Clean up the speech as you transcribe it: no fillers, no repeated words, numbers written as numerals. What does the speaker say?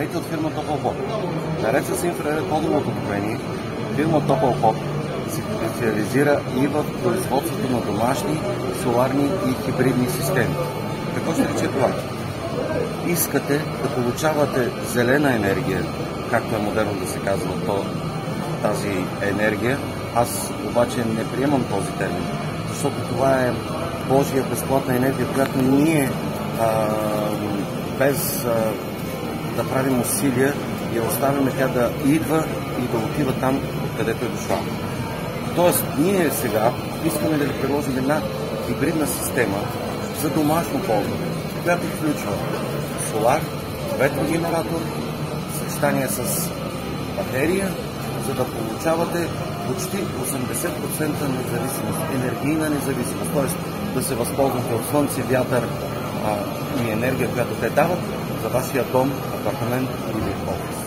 Здравейте от фирма Топлопод. Наред с инфраредно отопление, фирма Топлопод се специализира и в производството на домашни, соларни и хибридни системи. Какво ще рече това? Искате да получавате зелена енергия, както е модерно да се казва тази енергия. Аз обаче не приемам този термин, защото това е Божия безплатна енергия, която ние без да правим усилия я оставяме тя да идва и да отива там, където е дошла. Тоест, ние сега искаме да ви предложим една хибридна система за домашно ползване, която включва солар, ветрогенератор, съчетание с батерия, за да получавате почти 80% независимост, енергийна независимост, т.е. да се възползвате от слънце, вятър и енергия, която те дават за вашия дом, апартамент или офис.